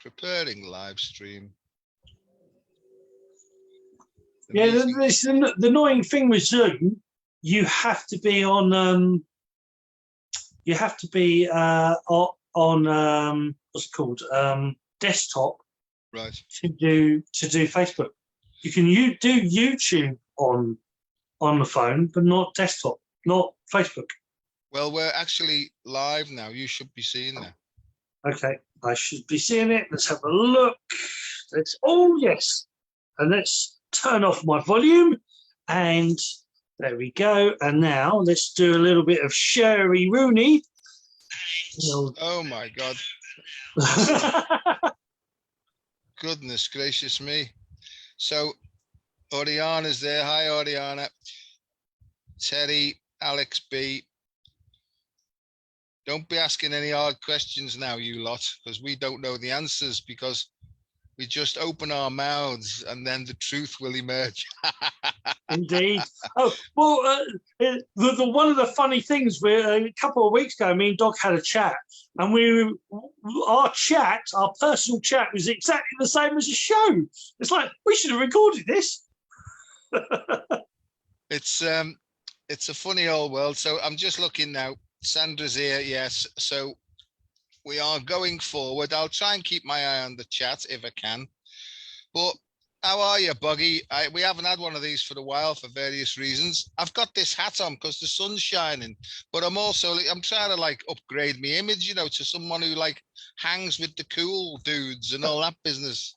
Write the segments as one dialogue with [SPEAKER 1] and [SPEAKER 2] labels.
[SPEAKER 1] Preparing live stream.
[SPEAKER 2] Yeah, the annoying thing with Zoom, you have to be on. You have to be on what's it called, desktop,
[SPEAKER 1] right?
[SPEAKER 2] To do Facebook. You can do YouTube on the phone, but not desktop, not Facebook.
[SPEAKER 1] Well, we're actually live now. You should be seeing that.
[SPEAKER 2] Okay, I should be seeing it. Let's have a look. Yes, and let's turn off my volume, and there we go. And now let's do a little bit of Sherry Rooney.
[SPEAKER 1] Oh my God. Goodness gracious me. So Oriana's there. Hi, Oriana. Terry, Alex B. Don't be asking any hard questions now, you lot, because we don't know the answers, because we just open our mouths and then the truth will emerge.
[SPEAKER 2] Indeed. Oh, well, one of the funny things, a couple of weeks ago, me and Doc had a chat, and our personal chat was exactly the same as the show. It's like, we should have recorded this.
[SPEAKER 1] It's a funny old world. So I'm just looking now. Sandra's here, yes. So we are going forward. I'll try and keep my eye on the chat if I can. But how are you, Buggy? We haven't had one of these for a while for various reasons. I've got this hat on because the sun's shining, but I'm trying to like upgrade my image, to someone who like hangs with the cool dudes and all that business.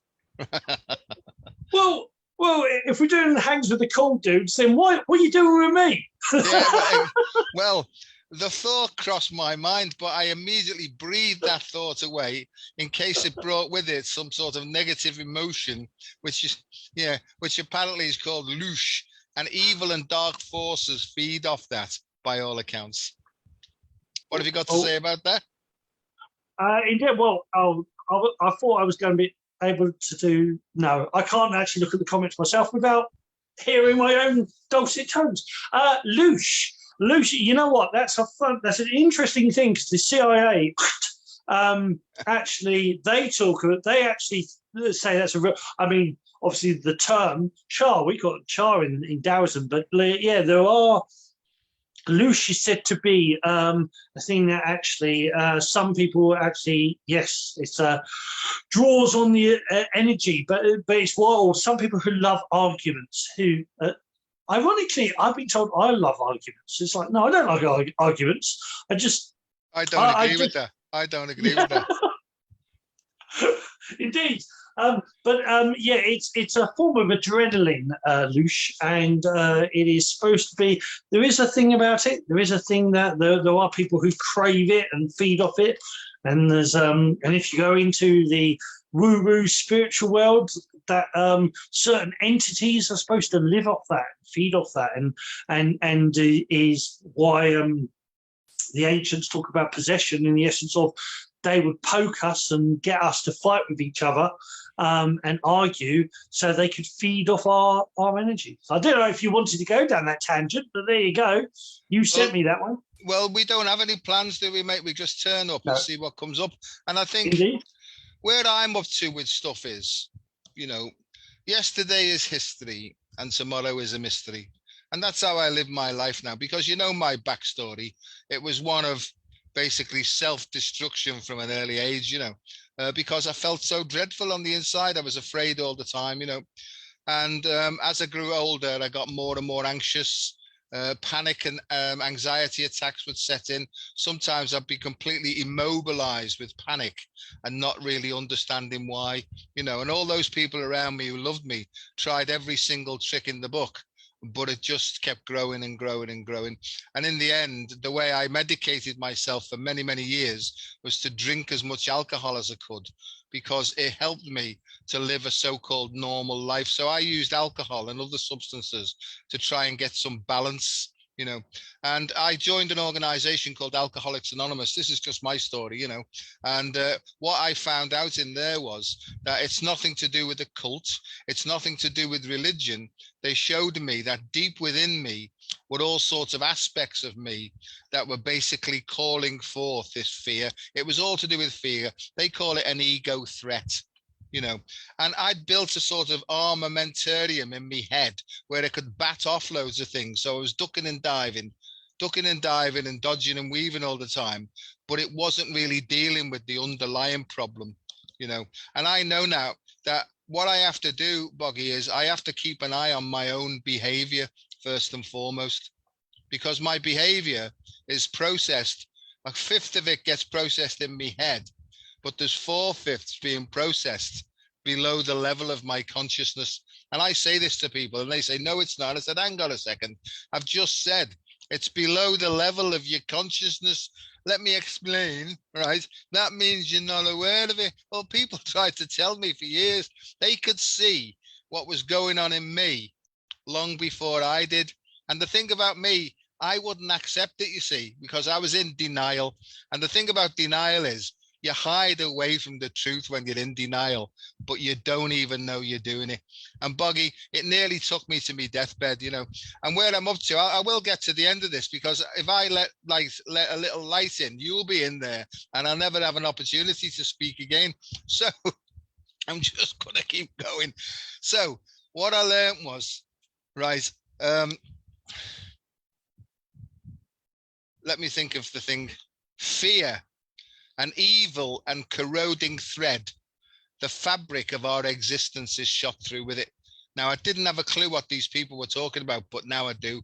[SPEAKER 2] Well, if we're doing hangs with the cool dudes, then what are you doing with me?
[SPEAKER 1] Yeah, well, the thought crossed my mind, but I immediately breathed that thought away in case it brought with it some sort of negative emotion, which apparently is called louche, and evil and dark forces feed off that, by all accounts. What have you got to say about that?
[SPEAKER 2] Indeed. Well, I thought I was going to be able to do. No, I can't actually look at the comments myself without hearing my own dulcet tones. Louche, you know what? That's an interesting thing, because the CIA actually they actually say that's a real. I mean, obviously the term char, we got char in Taoism, but yeah, there are. Louche is said to be a thing that actually some people actually, yes, it's draws on the energy, but it's wild. Some people who love arguments, who ironically, I've been told I love arguments. It's like, no, I don't like arguments. I
[SPEAKER 1] don't agree with that. I don't agree with that.
[SPEAKER 2] Indeed. Yeah, it's a form of adrenaline, louche, and it is supposed to be. There is a thing about it. There is a thing that there are people who crave it and feed off it, and there's and if you go into the woo-woo spiritual world, that certain entities are supposed to live off that, feed off that, and is why the ancients talk about possession in the essence of they would poke us and get us to fight with each other and argue so they could feed off our energy. So I don't know if you wanted to go down that tangent, but there you go. You sent me that one.
[SPEAKER 1] Well, we don't have any plans, do we, mate? We just turn up and see what comes up. And I think where I'm up to with stuff is, yesterday is history and tomorrow is a mystery. And that's how I live my life now, because my backstory, it was one of basically self-destruction from an early age, because I felt so dreadful on the inside. I was afraid all the time, and as I grew older, I got more and more anxious. Panic and anxiety attacks would set in. Sometimes I'd be completely immobilized with panic and not really understanding why, and all those people around me who loved me tried every single trick in the book, but it just kept growing and growing and growing. And in the end, the way I medicated myself for many, many years was to drink as much alcohol as I could, because it helped me to live a so-called normal life. So I used alcohol and other substances to try and get some balance, and I joined an organization called Alcoholics Anonymous. This is just my story, and what I found out in there was that it's nothing to do with a cult. It's nothing to do with religion. They showed me that deep within me, were all sorts of aspects of me that were basically calling forth this fear. It was all to do with fear. They call it an ego threat, you know, and I'd built a sort of armamentarium in my head where I could bat off loads of things. So I was ducking and diving and dodging and weaving all the time, but it wasn't really dealing with the underlying problem, you know. And I know now that what I have to do, Boggy, is I have to keep an eye on my own behavior first and foremost, because my behavior is processed. A fifth of it gets processed in my head, but there's 4/5 being processed below the level of my consciousness. And I say this to people and they say, no, it's not. I said, hang on a second. I've just said it's below the level of your consciousness. Let me explain, right? That means you're not aware of it. Well, people tried to tell me for years. They could see what was going on in me long before I did. And the thing about me, I wouldn't accept it, you see, because I was in denial. And the thing about denial is you hide away from the truth when you're in denial, but you don't even know you're doing it. And Boggy, it nearly took me to my deathbed, you know. And where I'm up to, I will get to the end of this, because if I let a little light in, you'll be in there and I'll never have an opportunity to speak again. So I'm just going to keep going. So what I learned was, right, let me think of the thing. Fear, an evil and corroding thread. The fabric of our existence is shot through with it. Now, I didn't have a clue what these people were talking about, but now I do.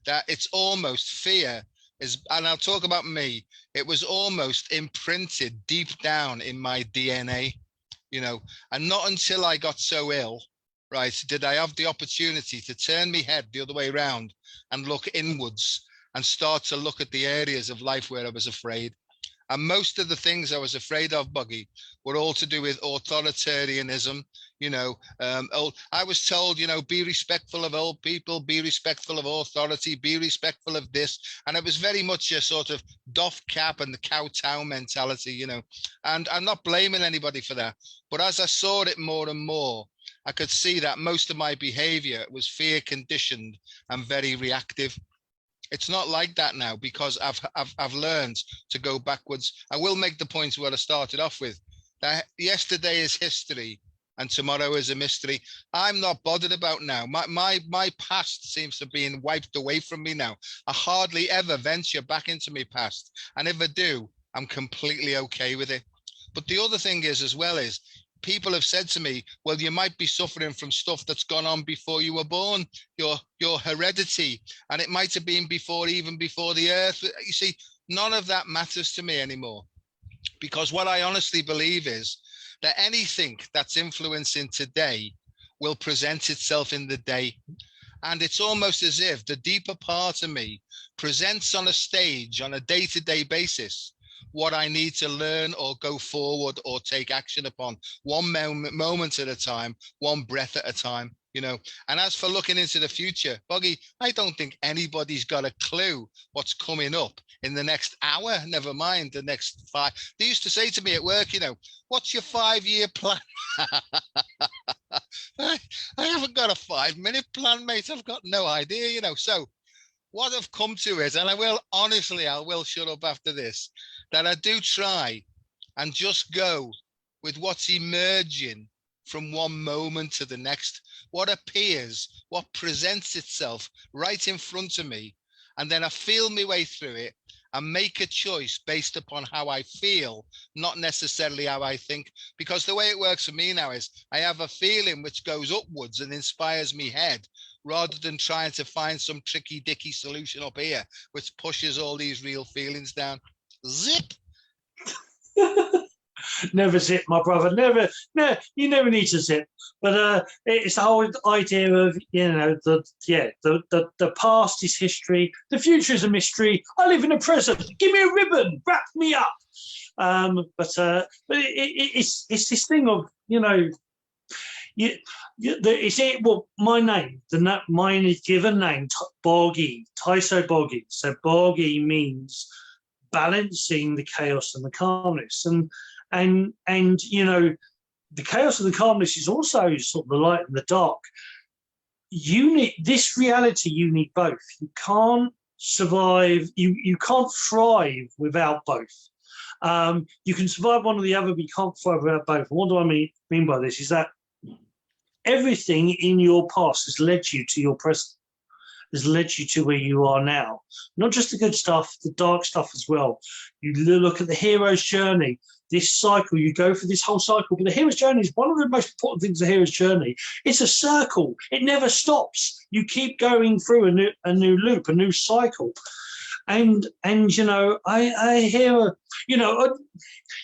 [SPEAKER 1] That it's almost fear is, and I'll talk about me, it was almost imprinted deep down in my DNA, you know, and not until I got so ill, right, did I have the opportunity to turn my head the other way around and look inwards and start to look at the areas of life where I was afraid. And most of the things I was afraid of, Buggy, were all to do with authoritarianism. You know, I was told, you know, be respectful of old people, be respectful of authority, be respectful of this. And it was very much a sort of doff cap and the kowtow mentality, you know. And I'm not blaming anybody for that. But as I saw it more and more, I could see that most of my behavior was fear conditioned and very reactive. It's not like that now, because I've learned to go backwards. I will make the point where I started off with, that yesterday is history and tomorrow is a mystery. I'm not bothered about now. My past seems to be being wiped away from me now. I hardly ever venture back into my past. And if I do, I'm completely okay with it. But the other thing is, as well, is people have said to me, well, you might be suffering from stuff that's gone on before you were born, your heredity, and it might have been even before the earth. You see, none of that matters to me anymore, because what I honestly believe is that anything that's influencing today will present itself in the day. And it's almost as if the deeper part of me presents on a stage on a day-to-day basis what I need to learn or go forward or take action upon, one moment at a time, one breath at a time, you know. And as for looking into the future, Boggy, I don't think anybody's got a clue what's coming up in the next hour, never mind the next 5. They used to say to me at work, you know, what's your 5-year plan? I haven't got a 5-minute plan, mate. I've got no idea, you know. So what I've come to is, and I will shut up after this, that I do try and just go with what's emerging from one moment to the next, what appears, what presents itself right in front of me. And then I feel my way through it and make a choice based upon how I feel, not necessarily how I think. Because the way it works for me now is I have a feeling which goes upwards and inspires me head, rather than trying to find some tricky dicky solution up here, which pushes all these real feelings down. Zip.
[SPEAKER 2] Never zip, my brother. Never. No, you never need to zip. But it's the whole idea of, you know, the past is history, the future is a mystery. I live in the present. Give me a ribbon, wrap me up. But it's this thing of, you know, well, my name, mine is given name, Boggy, Taiso Boggy. So Boggy means balancing the chaos and the calmness, and you know, the chaos and the calmness is also sort of the light and the dark. you need this reality. You need both. You can't survive. You can't thrive without both. You can survive one or the other, but you can't thrive without both. And what do I mean by this? Is that everything in your past has led you to your present, has led you to where you are now. Not just the good stuff, the dark stuff as well. You look at the hero's journey, this cycle, you go for this whole cycle. But the hero's journey is one of the most important things of the hero's journey. It's a circle. It never stops. You keep going through a new loop, a new cycle. And you know, I hear, you know,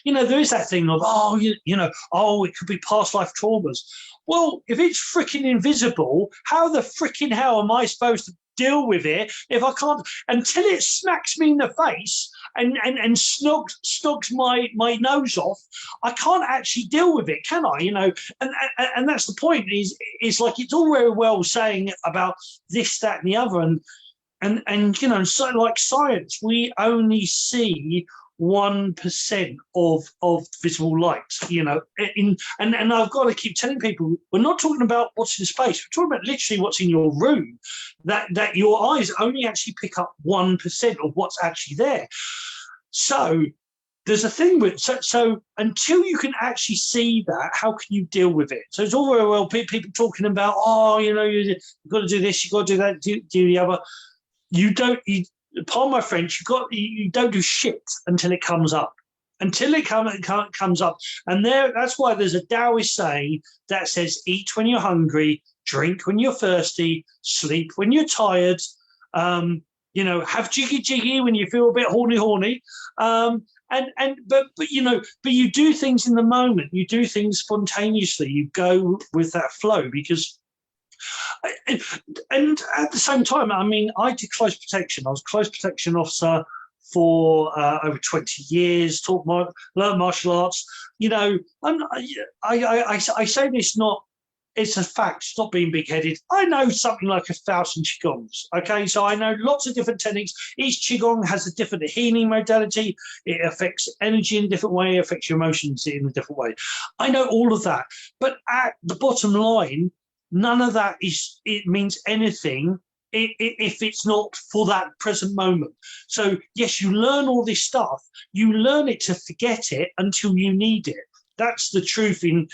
[SPEAKER 2] there is that thing of, it could be past life traumas. Well, if it's freaking invisible, how the freaking hell am I supposed to deal with it if I can't, until it smacks me in the face and snogs my nose off, I can't actually deal with it, can I? You know, and that's the point, is like, it's all very well saying about this, that, and the other, and you know, so like science, we only see 1% of visible light, you know, and I've got to keep telling people, we're not talking about what's in space, we're talking about literally what's in your room, that your eyes only actually pick up 1% of what's actually there. So there's a thing with, so until you can actually see that, how can you deal with it? So it's all very well people talking about, you know, you've got to do this, you've got to do that, do the other. Pardon my French, you don't do shit until it comes up. Until it comes up. And that's why there's a Taoist saying that says, eat when you're hungry, drink when you're thirsty, sleep when you're tired, you know, have jiggy when you feel a bit horny. But you know, but you do things in the moment, you do things spontaneously, you go with that flow, because and at the same time, I mean, I did close protection. I was a close protection officer for over 20 years, learned martial arts. You know, I say this not, it's a fact, stop being big-headed. I know something like 1,000 Qigongs, okay? So I know lots of different techniques. Each Qigong has a different healing modality. It affects energy in a different way, it affects your emotions in a different way. I know all of that. But at the bottom line, none of that means anything if it's not for that present moment. So yes, you learn all this stuff. You learn it to forget it until you need it. That's the truth in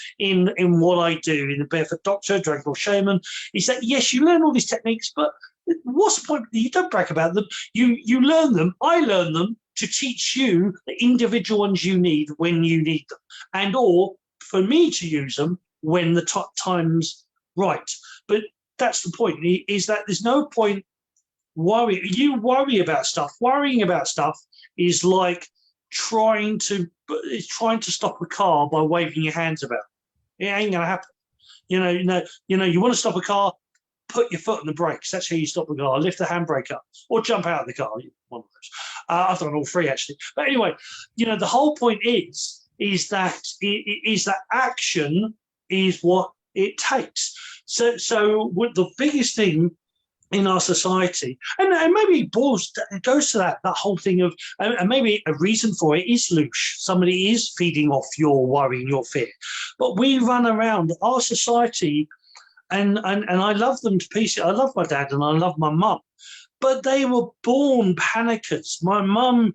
[SPEAKER 2] what I do in the Barefoot Doctor, Dragon Ball Shaman, is that yes, you learn all these techniques, but what's the point? You don't brag about them. You learn them. I learn them to teach you the individual ones you need when you need them, and or for me to use them when the time's right. But that's the point, is that there's no point worrying. You worry about stuff. Worrying about stuff is like trying to stop a car by waving your hands about. It ain't gonna happen. You want to stop a car, put your foot on the brakes. That's how you stop a car. Lift the handbrake up or jump out of the car. One of those. I've done all three actually. But anyway, the whole point is that action is what it takes. So what the biggest thing in our society, and maybe it goes to that whole thing of, and maybe a reason for it is loosh. Somebody is feeding off your worry and your fear. But we run around our society, and I love them to pieces. I love my dad and I love my mum. But they were born panickers. My mum,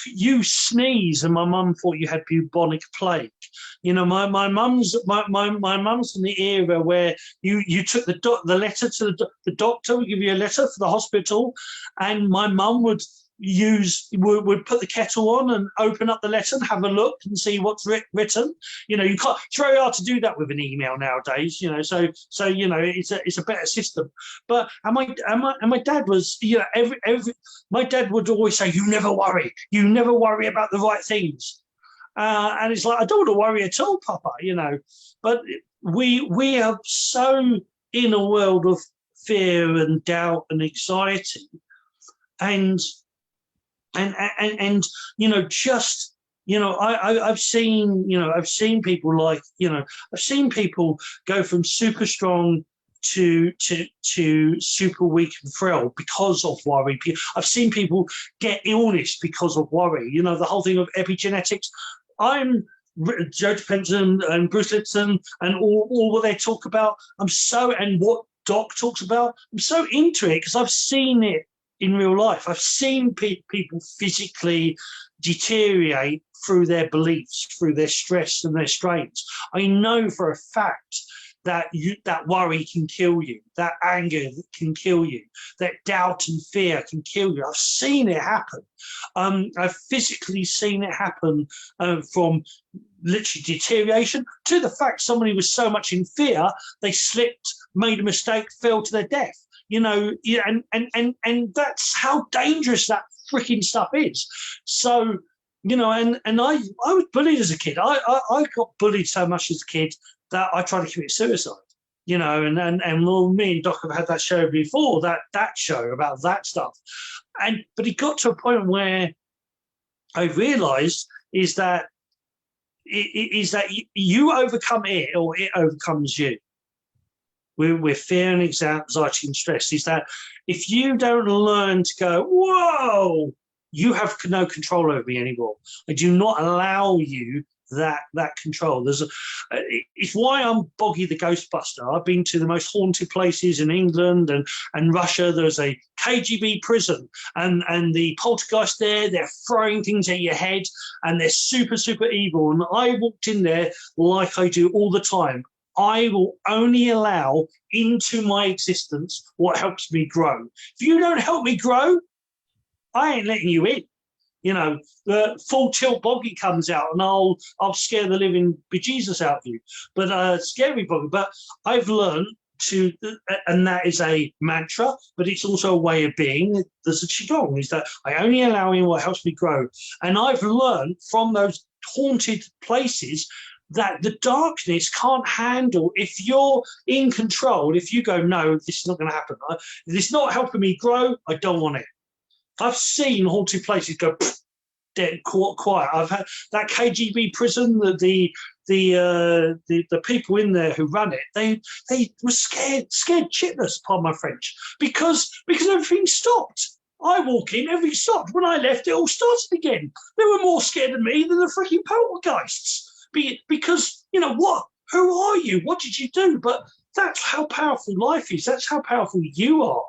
[SPEAKER 2] you sneeze, and my mum thought you had bubonic plague. My mum's in the era where you took the letter to the doctor, would give you a letter for the hospital, and my mum would put the kettle on and open up the letter and have a look and see what's written. You can't. It's very hard to do that with an email nowadays. So it's a better system. But my dad was my dad would always say, you never worry about the right things. And it's like, I don't want to worry at all, Papa. But we are so in a world of fear and doubt and anxiety, and I've seen people like, I've seen people go from super strong to super weak and frail because of worry. I've seen people get illness because of worry. The whole thing of epigenetics. I'm Joe Dispenza and Bruce Lipton and all what they talk about. And what Doc talks about. I'm so into it because I've seen it in real life. I've seen people physically deteriorate through their beliefs, through their stress and their strains. I know for a fact that worry can kill you, that anger can kill you, that doubt and fear can kill you. I've seen it happen. I've physically seen it happen, from literally deterioration to the fact somebody was so much in fear they slipped, made a mistake, fell to their death. And that's how dangerous that freaking stuff is. So, and I was bullied as a kid. I got bullied so much as a kid that I tried to commit suicide. And well, me and Doc have had that show before, that show about that stuff. But it got to a point where I realized is that you overcome it or it overcomes you. With fear and anxiety and stress, is that if you don't learn to go, whoa, you have no control over me anymore. I do not allow you that control. It's why I'm Boggy the Ghostbuster. I've been to the most haunted places in England and Russia. There's a KGB prison, and the poltergeist there, they're throwing things at your head, and they're super, super evil. And I walked in there like I do all the time. I will only allow into my existence what helps me grow. If you don't help me grow, I ain't letting you in. The full tilt Boggy comes out, and I'll scare the living bejesus out of you. But scary Boggy. But I've learned to, and that is a mantra, but it's also a way of being. There's a qigong, is that I only allow in what helps me grow. And I've learned from those haunted places that the darkness can't handle. If you're in control, if you go, no, this is not going to happen. If it's not helping me grow, I don't want it. I've seen haunted places go dead quiet. I've had that KGB prison, the people in there who run it, they were scared shitless, pardon my French, because everything stopped. I walk in, everything stopped. When I left, it all started again. They were more scared of me than the freaking poltergeists. Because, what? Who are you? What did you do? But that's how powerful life is. That's how powerful you are.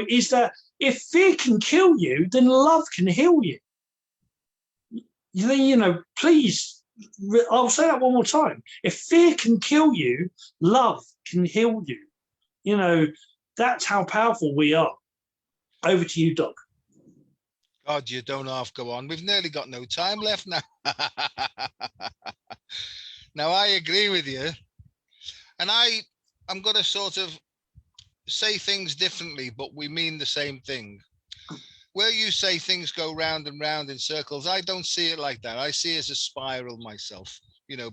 [SPEAKER 2] Is that if fear can kill you, then love can heal you. Please, I'll say that one more time. If fear can kill you, love can heal you. That's how powerful we are. Over to you, Doc.
[SPEAKER 1] God, you don't half go on. We've nearly got no time left now. Now, I agree with you. And I'm going to sort of say things differently, but we mean the same thing. Where you say things go round and round in circles, I don't see it like that. I see it as a spiral myself.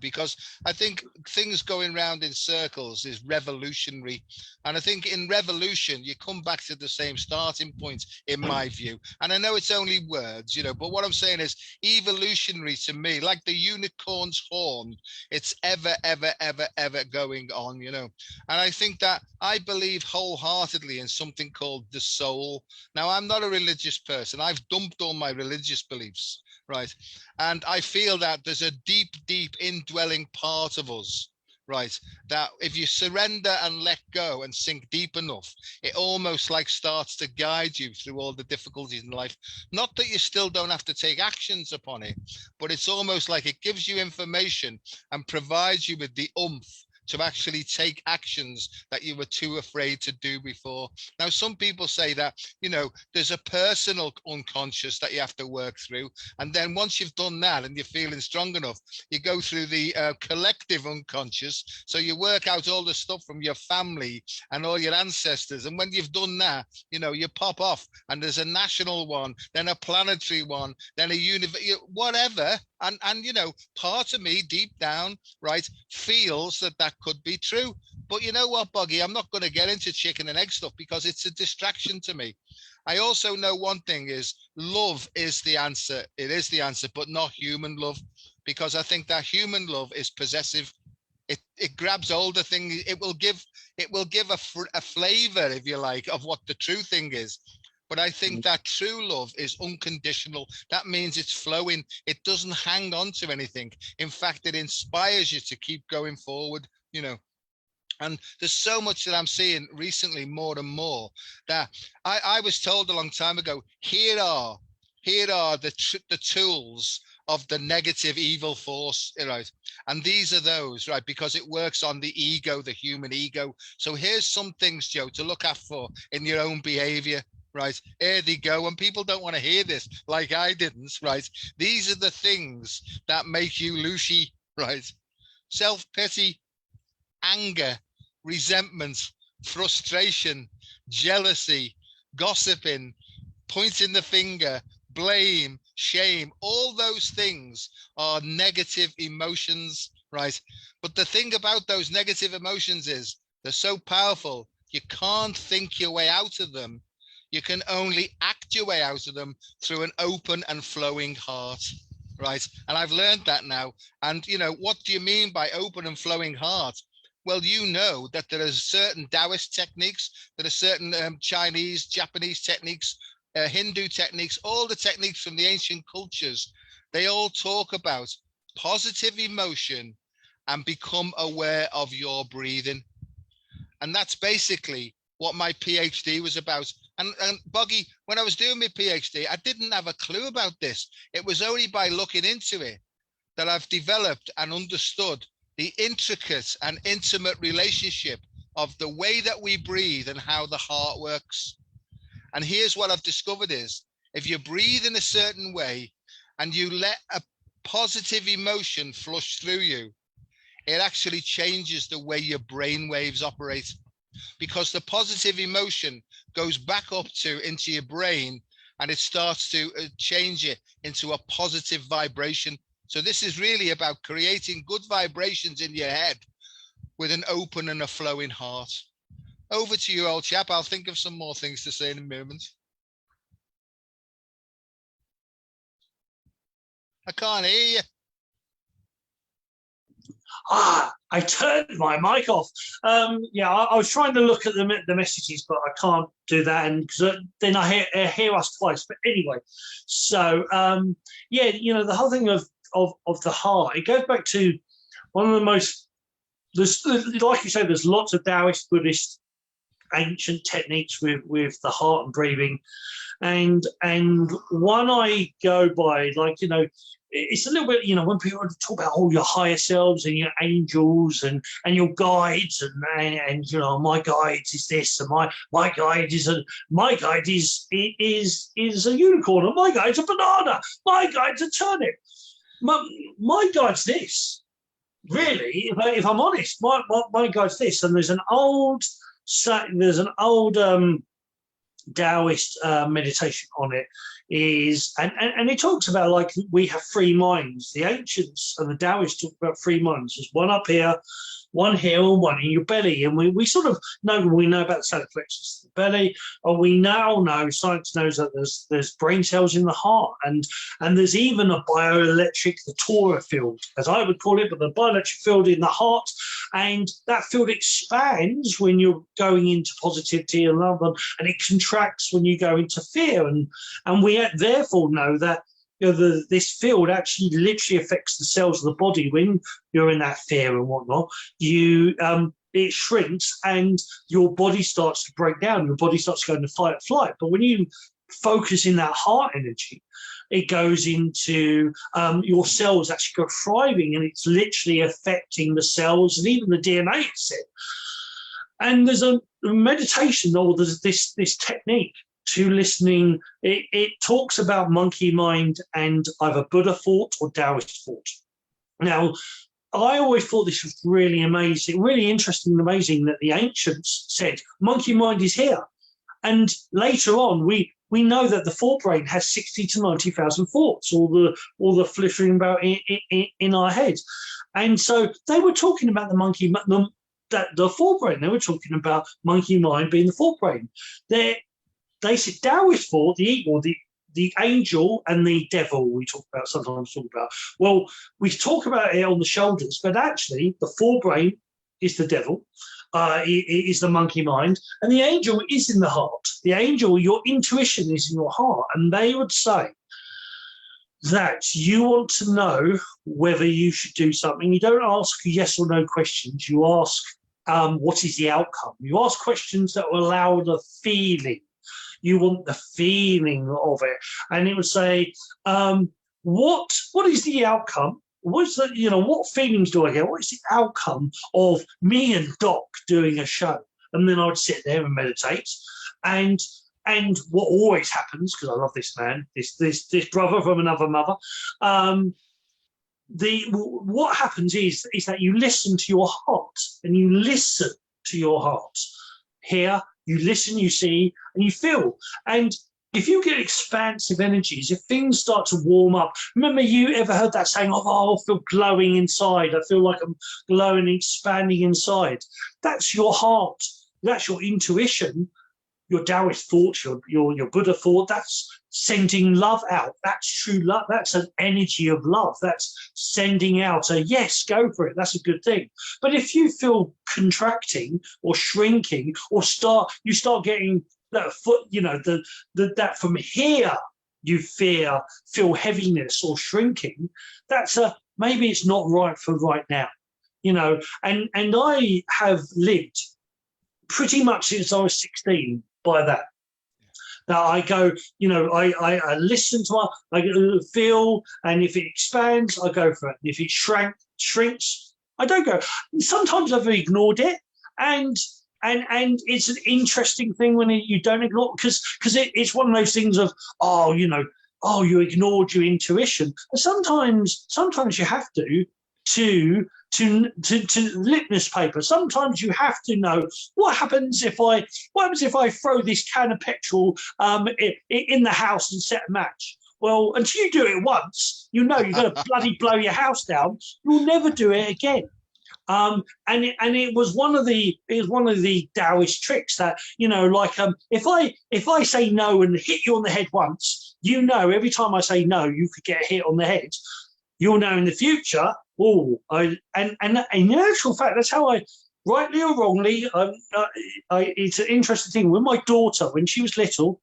[SPEAKER 1] Because I think things going round in circles is revolutionary. And I think in revolution, you come back to the same starting point, in my view. And I know it's only words, but what I'm saying is evolutionary to me, like the unicorn's horn, it's ever, ever, ever, ever going on, And I think that I believe wholeheartedly in something called the soul. Now, I'm not a religious person. I've dumped all my religious beliefs. Right. And I feel that there's a deep, deep indwelling part of us, right, that if you surrender and let go and sink deep enough, it almost like starts to guide you through all the difficulties in life. Not that you still don't have to take actions upon it, but it's almost like it gives you information and provides you with the oomph to actually take actions that you were too afraid to do before. Now, some people say that, there's a personal unconscious that you have to work through. And then once you've done that and you're feeling strong enough, you go through the collective unconscious. So you work out all the stuff from your family and all your ancestors. And when you've done that, you pop off, and there's a national one, then a planetary one, then a whatever. And part of me deep down, right, feels that could be true. But you know what, Boggy, I'm not going to get into chicken and egg stuff because it's a distraction to me. I also know one thing is love is the answer. It is the answer, but not human love, because I think that human love is possessive. It grabs older things. It will give a flavor, if you like, of what the true thing is. But I think that true love is unconditional. That means it's flowing. It doesn't hang on to anything. In fact, it inspires you to keep going forward, you know. And there's so much that I'm seeing recently, more and more, that I was told a long time ago, here are the tools of the negative evil force, right? And these are those, right? Because it works on the ego, the human ego. So here's some things, Joe, to look out for in your own behavior, right? Here they go. And people don't want to hear this, like I didn't, right? These are the things that make you Lucy, right? Self-pity, anger, resentment, frustration, jealousy, gossiping, pointing the finger, blame, shame, all those things are negative emotions, right? But the thing about those negative emotions is they're so powerful, you can't think your way out of them. You can only act your way out of them through an open and flowing heart, right? And I've learned that now. And, you know, what do you mean by open and flowing heart? Well, you know that there are certain Taoist techniques, there are certain Chinese, Japanese techniques, Hindu techniques, all the techniques from the ancient cultures, they all talk about positive emotion and become aware of your breathing. And that's basically what my PhD was about. And Boggy, when I was doing my PhD, I didn't have a clue about this. It was only by looking into it that I've developed and understood the intricate and intimate relationship of the way that we breathe and how the heart works. And here's what I've discovered is, if you breathe in a certain way and you let a positive emotion flush through you, it actually changes the way your brain waves operate, because the positive emotion goes back up into your brain and it starts to change it into a positive vibration. So this is really about creating good vibrations in your head with an open and a flowing heart. Over to you, old chap. I'll think of some more things to say in a moment. I can't hear you.
[SPEAKER 2] I turned my mic off. Yeah, I was trying to look at the messages, but I can't do that, and then I hear us twice. But anyway, so yeah, you know, the whole thing of the heart, it goes back to one of the most, like you say, there's lots of Taoist, Buddhist, ancient techniques with the heart and breathing, and one I go by, like, you know, it's a little bit, you know, when people talk about all your higher selves and your angels and your guides and you know, my guides is this and my guide is a unicorn, and my guide's a banana, my guide's a turnip, my guide's this. Really, if I'm honest, my guide's this. And there's an old Taoist meditation on it, is and it talks about, like, we have three minds. The ancients and the Taoists talk about three minds. There's one up here, one here, and one in your belly. And we sort of know, we know about the solar plexus, the belly, and we now know, science knows that there's brain cells in the heart, and there's even a bioelectric, the Torah field, as I would call it, but the bioelectric field in the heart, and that field expands when you're going into positivity and love, and it contracts when you go into fear, and we therefore know that, you know, this field actually literally affects the cells of the body. When you're in that fear and whatnot, it shrinks and your body starts to break down. Your body starts going to fight or flight. But when you focus in that heart energy, it goes into your cells actually go thriving, and it's literally affecting the cells and even the DNA itself. And there's a meditation, or there's this technique to listening. It talks about monkey mind and either Buddha thought or Taoist thought. Now, I always thought this was really amazing, really interesting and amazing, that the ancients said monkey mind is here. And later on, we know that the forebrain has 60 to 90,000 thoughts, all the flittering about in our heads. And so they were talking about the monkey, the forebrain. They were talking about monkey mind being the forebrain. They said Taoist thought, the eagle, the angel and the devil we sometimes talk about. Well, we talk about it on the shoulders, but actually the forebrain is the devil, is the monkey mind, and the angel is in the heart. The angel, your intuition is in your heart, and they would say that you want to know whether you should do something. You don't ask yes or no questions. You ask, what is the outcome? You ask questions that will allow the feeling. You want the feeling of it. And it would say, what is the outcome? What's the, what feelings do I get? What is the outcome of me and Doc doing a show? And then I would sit there and meditate. And what always happens, because I love this man, this brother from another mother, what happens is that you listen to your heart, and you listen to your heart. Here, you listen, you see, and you feel. And if you get expansive energies, if things start to warm up, remember you ever heard that saying, oh, I feel glowing inside. I feel like I'm glowing, expanding inside. That's your heart. That's your intuition, your Taoist thoughts, your Buddha thought. That's sending love out. That's true love. That's an energy of love. That's sending out a yes, go for it. That's a good thing. But if you feel contracting or shrinking, or you start getting that foot, that from here you feel heaviness or shrinking, that's maybe it's not right for right now, and I have lived pretty much since I was 16 by that. Now I go, I listen to I feel, and if it expands, I go for it. And if it shrinks, I don't go. Sometimes I've ignored it, and it's an interesting thing when you don't ignore, because it's one of those things of, you ignored your intuition. And sometimes you have to litmus paper. Sometimes you have to know what happens if I throw this can of petrol in the house and set a match. Well, until you do it once, you're going to bloody blow your house down. You'll never do it again. And it was one of the Taoist tricks that, if I say no and hit you on the head once, every time I say no, you could get hit on the head. You'll know in the future. And in actual fact, that's how I, rightly or wrongly, it's an interesting thing. With my daughter, when she was little,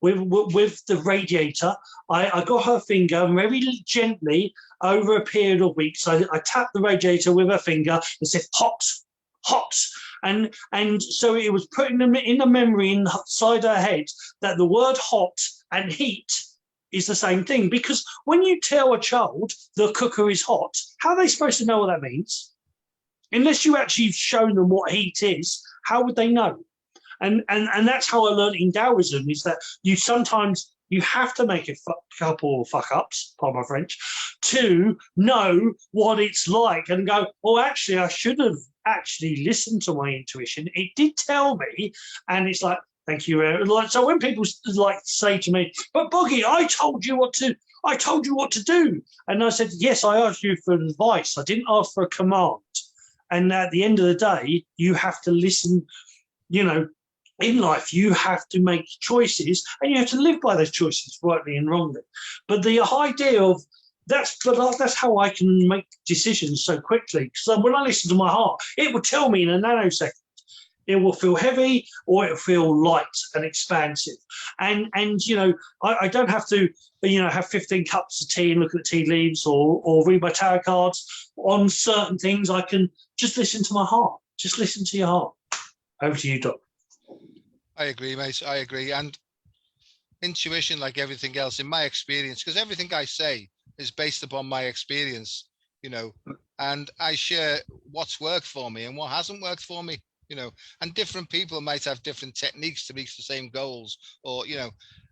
[SPEAKER 2] with the radiator, I got her finger and very gently over a period of weeks, I tapped the radiator with her finger and said, hot, hot. And so it was put in the memory inside her head that the word hot and heat is the same thing. Because when you tell a child the cooker is hot, how are they supposed to know what that means? Unless you actually shown them what heat is, how would they know? And that's how I learned in Taoism, is that you have to make a couple of fuck ups, pardon my French, to know what it's like and go, actually, I should have actually listened to my intuition. It did tell me, and it's like, thank you. So when people say to me, but Boggy, I told you what to do. And I said, yes, I asked you for advice. I didn't ask for a command. And at the end of the day, you have to listen, in life, you have to make choices, and you have to live by those choices, rightly and wrongly. But the idea of that's how I can make decisions so quickly. So when I listen to my heart, it will tell me in a nanosecond. It will feel heavy, or it will feel light and expansive. And I don't have to have 15 cups of tea and look at the tea leaves or read my tarot cards on certain things. I can just listen to my heart. Just listen to your heart. Over to you, Doc.
[SPEAKER 1] I agree, mate. I agree. And intuition, like everything else, in my experience, because everything I say is based upon my experience, and I share what's worked for me and what hasn't worked for me, and different people might have different techniques to reach the same goals, or,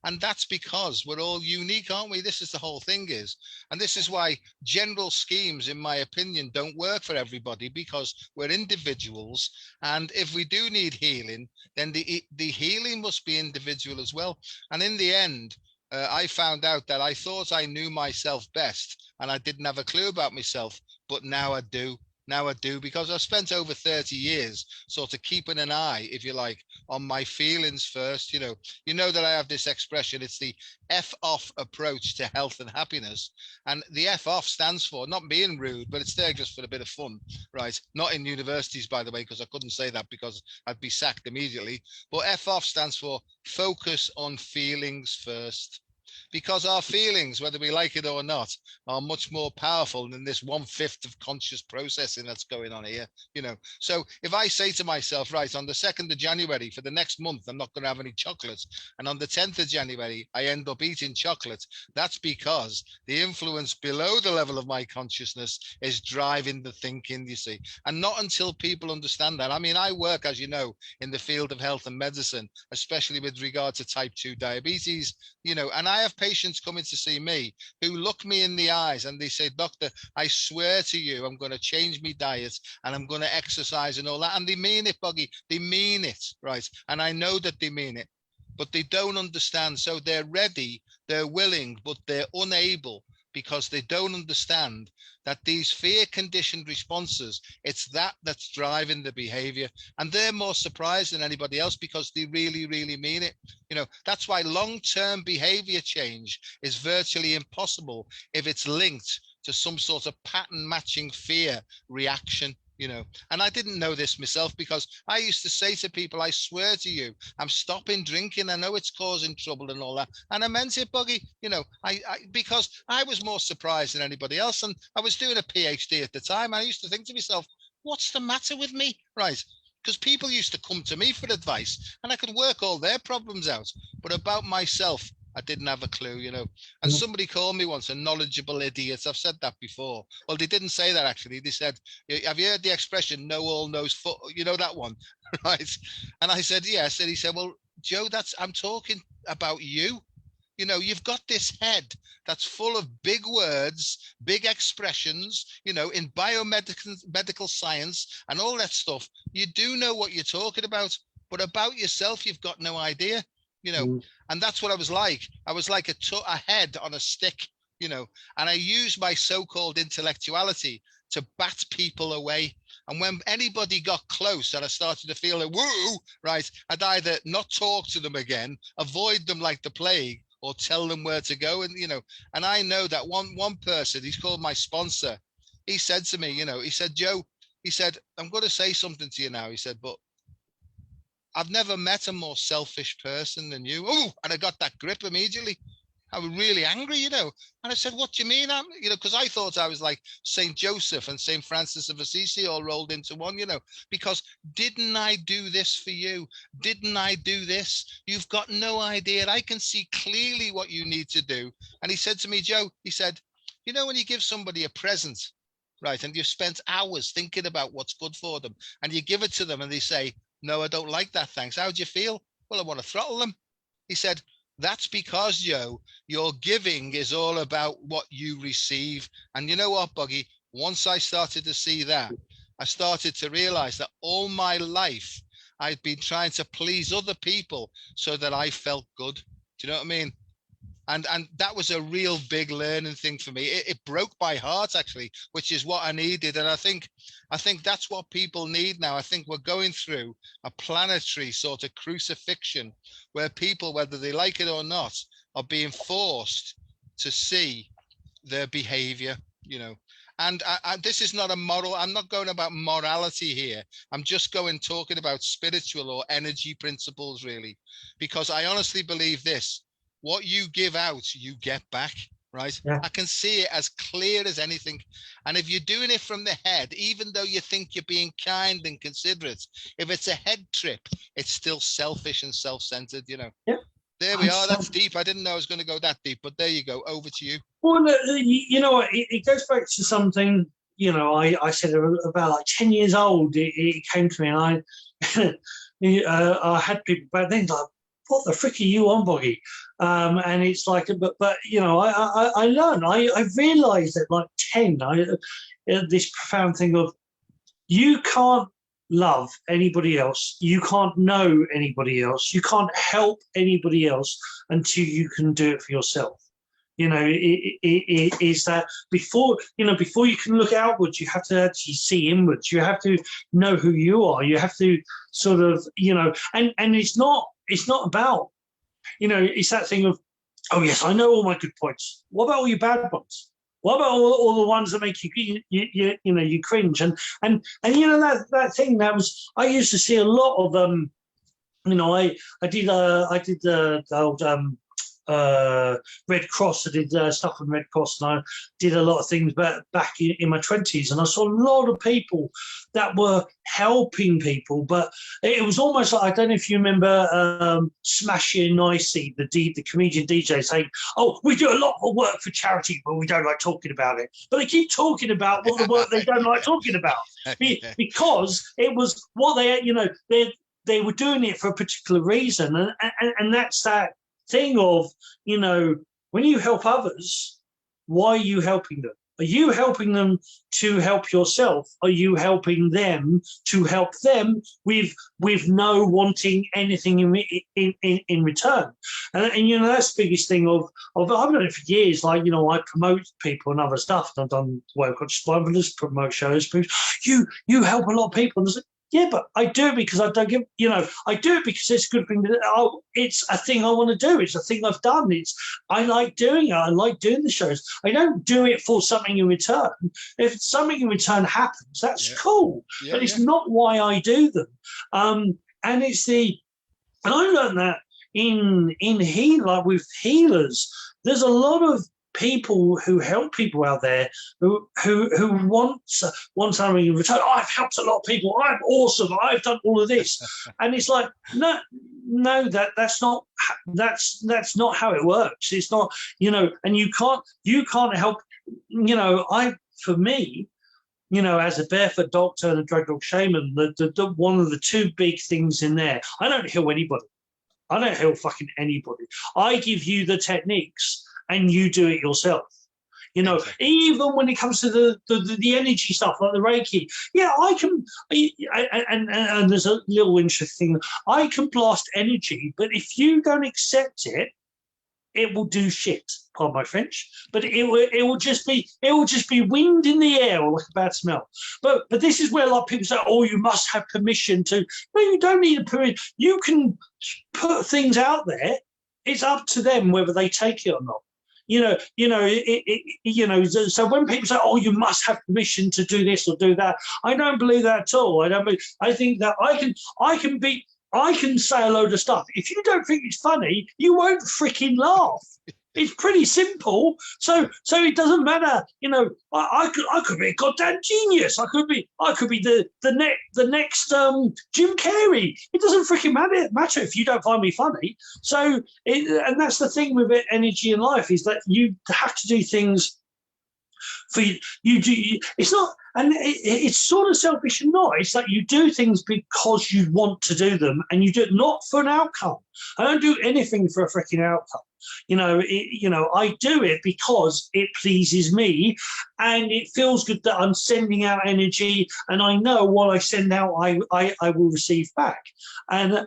[SPEAKER 1] and that's because we're all unique, aren't we? This is the whole thing is. And this is why general schemes, in my opinion, don't work for everybody, because we're individuals. And if we do need healing, then the healing must be individual as well. And in the end, I found out that I thought I knew myself best, and I didn't have a clue about myself, but now I do. Now I do, because I've spent over 30 years sort of keeping an eye, if you like, on my feelings first. You know that I have this expression, it's the F off approach to health and happiness. And the F off stands for not being rude, but it's there just for a bit of fun, right? Not in universities, by the way, because I couldn't say that because I'd be sacked immediately. But F off stands for focus on feelings first. Because our feelings, whether we like it or not, are much more powerful than this 1/5 of conscious processing that's going on here. So if I say to myself, right, on the 2nd of January for the next month, I'm not going to have any chocolate, and on the 10th of January I end up eating chocolate, that's because the influence below the level of my consciousness is driving the thinking, you see. And not until people understand that. I mean, I work, as you know, in the field of health and medicine, especially with regard to type 2 diabetes, and I have patients coming to see me who look me in the eyes and they say, doctor, I swear to you, I'm going to change my diet and I'm going to exercise and all that. And they mean it, Buggy. They mean it, right? And I know that they mean it, but they don't understand. So they're ready, they're willing, but they're unable, because they don't understand that these fear conditioned responses, it's that's driving the behavior. And they're more surprised than anybody else because they really, really mean it. That's why long-term behavior change is virtually impossible if it's linked to some sort of pattern matching fear reaction. And I didn't know this myself, because I used to say to people, I swear to you, I'm stopping drinking. I know it's causing trouble and all that. And I meant it, Buggy, because I was more surprised than anybody else. And I was doing a PhD at the time. And I used to think to myself, what's the matter with me? Right. Because people used to come to me for advice and I could work all their problems out. But about myself, I didn't have a clue, And somebody called me once a knowledgeable idiot. I've said that before. Well, they didn't say that, actually. They said, have you heard the expression, know all, knows foot? You know that one, right? And I said, yes. And he said, well, Joe, I'm talking about you. You've got this head that's full of big words, big expressions, in biomedical science and all that stuff. You do know what you're talking about, but about yourself, you've got no idea. And that's what I was like. I was like a head on a stick, and I used my so-called intellectuality to bat people away. And when anybody got close and I started to feel like, woo, right, I'd either not talk to them again, avoid them like the plague, or tell them where to go. And, and I know that one person, he's called my sponsor. He said to me, he said, Joe, he said, I'm going to say something to you now. He said, but I've never met a more selfish person than you. Oh, and I got that grip immediately. I was really angry, And I said, what do you mean? Because I thought I was like St. Joseph and St. Francis of Assisi all rolled into one, because didn't I do this for you? Didn't I do this? You've got no idea. I can see clearly what you need to do. And he said to me, Joe, he said, when you give somebody a present, right, and you've spent hours thinking about what's good for them, and you give it to them and they say, no, I don't like that, thanks. How do you feel? Well, I want to throttle them. He said, that's because, Joe, your giving is all about what you receive. And you know what, Buggy? Once I started to see that, I started to realize that all my life I'd been trying to please other people so that I felt good. Do you know what I mean? And that was a real big learning thing for me. It broke my heart, actually, which is what I needed. And I think that's what people need now. I think we're going through a planetary sort of crucifixion where people, whether they like it or not, are being forced to see their behavior, And this is not a moral. I'm not going about morality here. I'm just talking about spiritual or energy principles, really, because I honestly believe this. What you give out, you get back, right? Yeah. I can see it as clear as anything. And if you're doing it from the head, even though you think you're being kind and considerate, if it's a head trip, it's still selfish and self-centered, Yeah. There we are. That's deep. I didn't know I was going to go that deep, but there you go. Over to you.
[SPEAKER 2] Well, it goes back to something, I said about like 10 years old, it came to me, and I had people back then like, what the frick are you on, Boggy? And it's like, but I learned, I realized at like 10, this profound thing of, you can't love anybody else, you can't know anybody else, you can't help anybody else until you can do it for yourself. You know, is that before you can look outwards, you have to actually see inwards. You have to know who you are. You have to sort of, and it's not about, it's that thing of, oh yes, I know all my good points. What about all your bad ones? What about all the ones that make you cringe? And that thing that was, I used to see a lot of I did the old Red Cross. I did stuff with Red Cross, and I did a lot of things back in my 20s, and I saw a lot of people that were helping people, but it was almost like, I don't know if you remember Smashing Nicey, the comedian DJ, saying, oh, we do a lot of work for charity, but we don't like talking about it. But they keep talking about what the work they don't like talking about, because it was what they were doing it for a particular reason, and that's that thing of, when you help others, why are you helping them? Are you helping them to help yourself? Are you helping them to help them with no wanting anything in return? And that's the biggest thing of I've done it for years. Like, I promote people and other stuff. And I've done well-conscious promote shows. You help a lot of people. And yeah, but I do it because I don't give, I do it because it's a good thing. It's a thing I want to do. It's a thing I've done. I like doing it. I like doing the shows. I don't do it for something in return. If something in return happens, that's cool. But it's not why I do them. And I learned that in like with healers, there's a lot of people who help people out there who want something in return. Oh, I've helped a lot of people. I'm awesome. I've done all of this, and it's like no, that's not how it works. It's not, and you can't help. For me, as a barefoot doctor and a drug dog shaman, the one of the two big things in there, I don't heal anybody. I don't heal fucking anybody. I give you the techniques, and you do it yourself. Even when it comes to the energy stuff like the Reiki, I can, and there's a little interesting thing. I can blast energy, but if you don't accept it, it will do shit. Pardon my French, but it will just be wind in the air or like a bad smell. But this is where a lot of people say, oh, you must have permission to. No, you don't need a permission. You can put things out there. It's up to them whether they take it or not. So when people say, oh, you must have permission to do this or do that, I don't believe that at all. I think that I can say a load of stuff. If you don't think it's funny, you won't freaking laugh. It's pretty simple. So it doesn't matter. I could be a goddamn genius. I could be the next Jim Carrey. It doesn't freaking matter if you don't find me funny. So and that's the thing with energy in life, is that you have to do things for you. It's not, and it's sort of selfish and not. It's like you do things because you want to do them, and you do it not for an outcome. I don't do anything for a freaking outcome. I do it because it pleases me, and it feels good that I'm sending out energy, and I know what I send out, I will receive back. But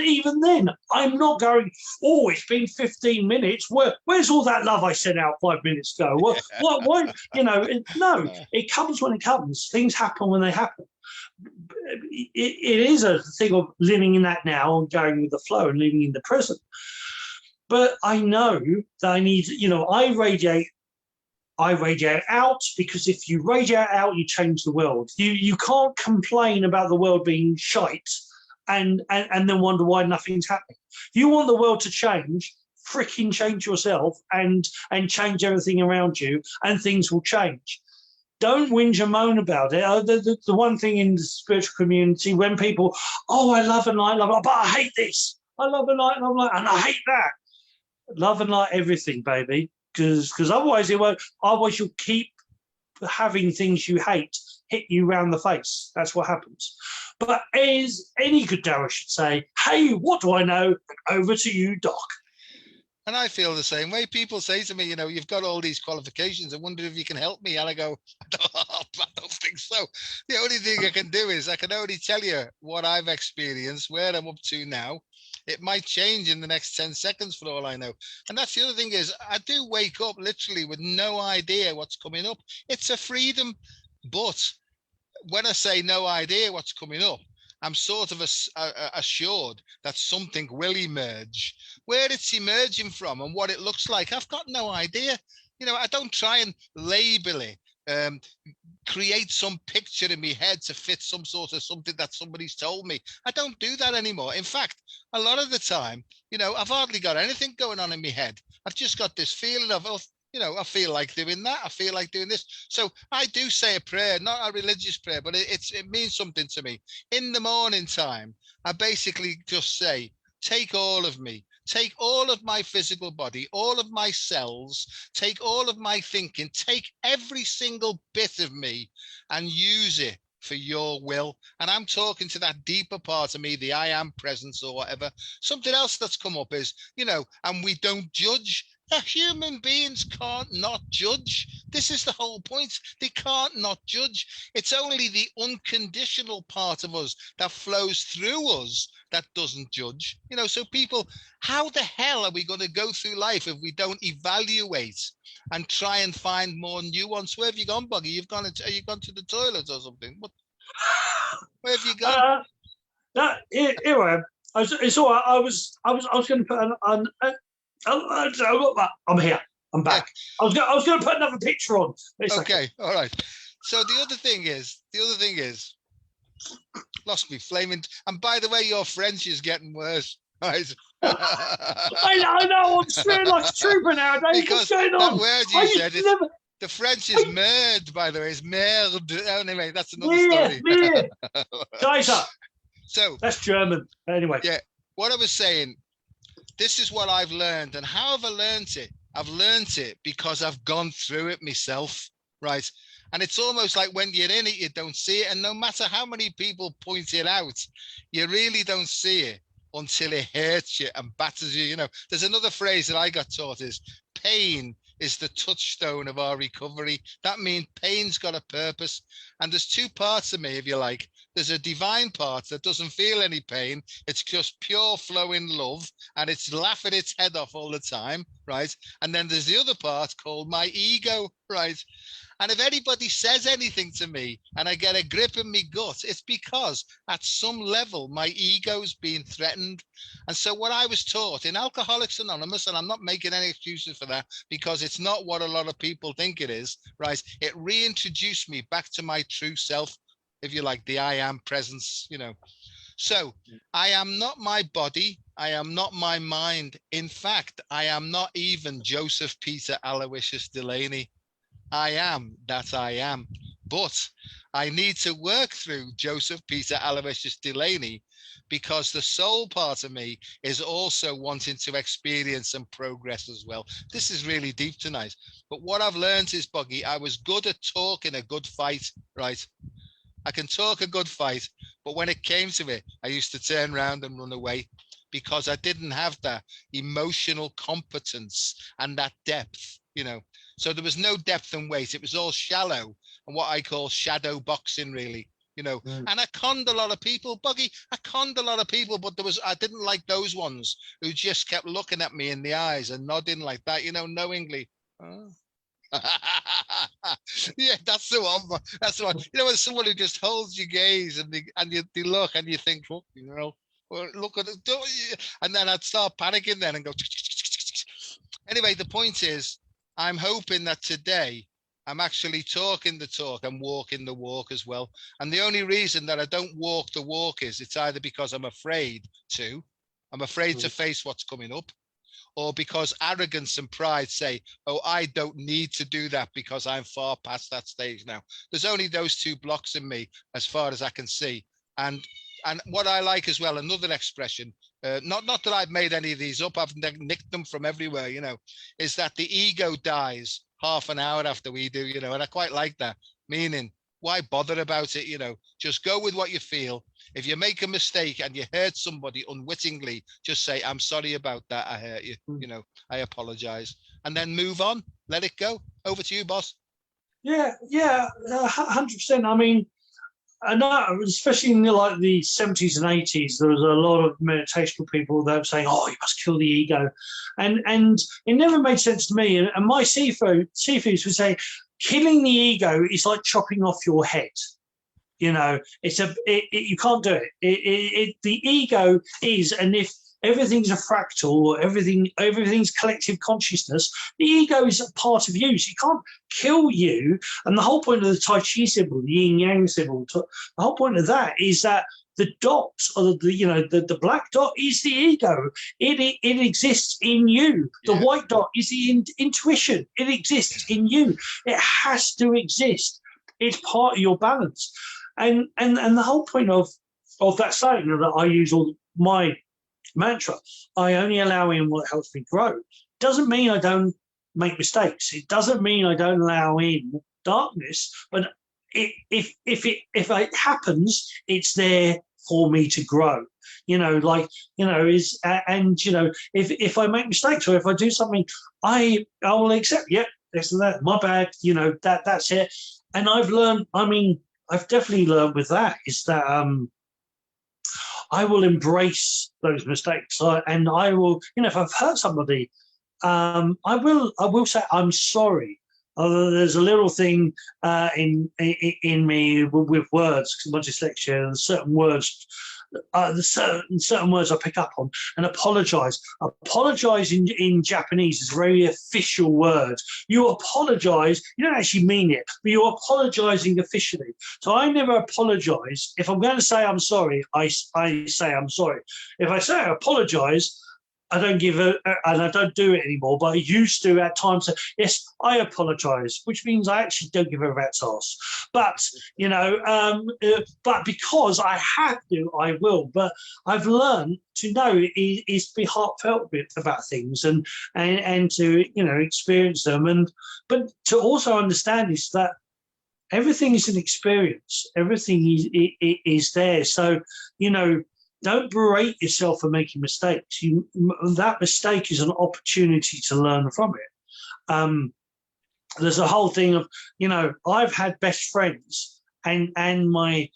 [SPEAKER 2] even then, I'm not going, oh, it's been 15 minutes. Where's all that love I sent out 5 minutes ago? What? No, it comes when it comes. Things happen when they happen. It is a thing of living in that now and going with the flow and living in the present. But I know that I need, I radiate out, because if you radiate out, you change the world. You can't complain about the world being shite and then wonder why nothing's happening. You want the world to change, freaking change yourself and change everything around you, and things will change. Don't whinge and moan about it. The one thing in the spiritual community, when people, oh, I love and light, but I hate this. I love and light, and I hate that. Love and light everything, baby, because otherwise it won't. Otherwise you'll keep having things you hate hit you round the face. That's what happens. But as any good Taoist should say, hey, what do I know? Over to you, Doc.
[SPEAKER 1] And I feel the same way. People say to me, you know, you've got all these qualifications. I wonder if you can help me. And I go, I don't think so. The only thing I can do is I can only tell you what I've experienced, where I'm up to now. It might change in the next 10 seconds for all I know. And that's the other thing is I do wake up literally with no idea what's coming up. It's a freedom. But when I say no idea what's coming up, I'm sort of assured that something will emerge. Where it's emerging from and what it looks like, I've got no idea. You know, I don't try and label it, create some picture in my head to fit some sort of something that somebody's told me. I don't do that anymore. In fact, a lot of the time, you know, I've hardly got anything going on in my head. I've just got this feeling of, oh, you know, I feel like doing that. I feel like doing this. So I do say a prayer, not a religious prayer, but it means something to me. In the morning time, I basically just say, take all of me, take all of my physical body, all of my cells, take all of my thinking, take every single bit of me and use it for your will. And I'm talking to that deeper part of me, the I am presence or whatever. Something else that's come up is, you know, and we don't judge. Human beings can't not judge. This is the whole point. They can't not judge. It's only the unconditional part of us that flows through us that doesn't judge. You know, so people, how the hell are we going to go through life if we don't evaluate and try and find more nuance? Where have you gone, Buggy? You've gone. Are you gone to the toilet or something? Where have you gone?
[SPEAKER 2] Here I am. It's all right. I was going to put I'm here. I'm back. I was going to put another picture on.
[SPEAKER 1] Okay, all right. So the other thing is, lost me flaming. And by the way, your French is getting worse. Right?
[SPEAKER 2] I know. I'm swearing like a trooper nowadays. What's going on?
[SPEAKER 1] That word you said, the French is merde, by the way. It's merde. Anyway, that's another story.
[SPEAKER 2] Kaiser.
[SPEAKER 1] So
[SPEAKER 2] that's German. Anyway.
[SPEAKER 1] Yeah. What I was saying, this is what I've learned. And how have I learned it? I've learned it because I've gone through it myself, right? And it's almost like when you're in it, you don't see it. And no matter how many people point it out, you really don't see it until it hurts you and batters you. You know, there's another phrase that I got taught is pain is the touchstone of our recovery. That means pain's got a purpose. And there's two parts of me, if you like. There's a divine part that doesn't feel any pain. It's just pure flowing love and it's laughing its head off all the time, right? And then there's the other part called my ego, right? And if anybody says anything to me and I get a grip in my gut, it's because at some level my ego's being threatened. And so what I was taught in Alcoholics Anonymous, and I'm not making any excuses for that because it's not what a lot of people think it is, right? It reintroduced me back to my true self, if you like, the I am presence, you know. So I am not my body. I am not my mind. In fact, I am not even Joseph Peter Aloysius Delaney. I am that I am. But I need to work through Joseph Peter Aloysius Delaney because the soul part of me is also wanting to experience and progress as well. This is really deep tonight. But what I've learned is, Buggy, I was good at talking a good fight, right? I can talk a good fight, but when it came to it, I used to turn around and run away because I didn't have that emotional competence and that depth, you know. So there was no depth and weight. It was all shallow and what I call shadow boxing, really, you know. And I conned a lot of people, Buggy. I conned a lot of people, but I didn't like those ones who just kept looking at me in the eyes and nodding like that, you know, knowingly. Oh. Yeah, that's the one. That's the one. You know, when someone who just holds your gaze and they look and you think, oh, you know, well, look at it, and then I'd start panicking then and go. Anyway, the point is, I'm hoping that today I'm actually talking the talk and walking the walk as well. And the only reason that I don't walk the walk is it's either because I'm afraid to face what's coming up, or because arrogance and pride say, oh, I don't need to do that because I'm far past that stage now. There's only those two blocks in me as far as I can see. And what I like as well, another expression, not that I've made any of these up, I've nicked them from everywhere, you know, is that the ego dies half an hour after we do, you know, and I quite like that, meaning why bother about it? Just go with what you feel. If you make a mistake and you hurt somebody unwittingly, just say, I'm sorry about that. I hurt you. I apologize. And then move on. Let it go. Over to you, boss.
[SPEAKER 2] Yeah, 100%. I mean, I know, especially in the 70s and 80s, there was a lot of meditational people that were saying, "Oh, you must kill the ego," and it never made sense to me. And my Sifus would say, killing the ego is like chopping off your head. You can't do it. The ego is, and if everything's a fractal or everything's collective consciousness, the ego is a part of you. So you can't kill you. And the whole point of the Tai Chi symbol, the yin yang symbol, the whole point of that is that the dots, or the black dot, is the ego. It exists in you. The white dot is the intuition. It exists in you. It has to exist. It's part of your balance. And the whole point of that saying that I use all my mantra, I only allow in what helps me grow, doesn't mean I don't make mistakes. It doesn't mean I don't allow in darkness. But if it happens, it's there for me to grow. If I make mistakes, or if I do something, I will accept. Yep, this and that. My bad. That's it. And I've learned. I mean, I've definitely learned with that is that I will embrace those mistakes, and I will, if I've hurt somebody, I will say I'm sorry. There's a little thing in me with words, because my dyslexia, and certain words I pick up on, and apologize. Apologize in Japanese is a very official word. You apologize, you don't actually mean it, but you're apologizing officially. So I never apologize. If I'm going to say I'm sorry, I say I'm sorry. If I say I apologize, I don't give and I don't do it anymore, but I used to at times say, yes, I apologize, which means I actually don't give a rat's ass. But, but because I have to, I will. But I've learned to know is to be heartfelt about things and to, experience them. But to also understand is that everything is an experience. Everything is there. So, don't berate yourself for making mistakes. That mistake is an opportunity to learn from it. There's a whole thing of, I've had best friends, and my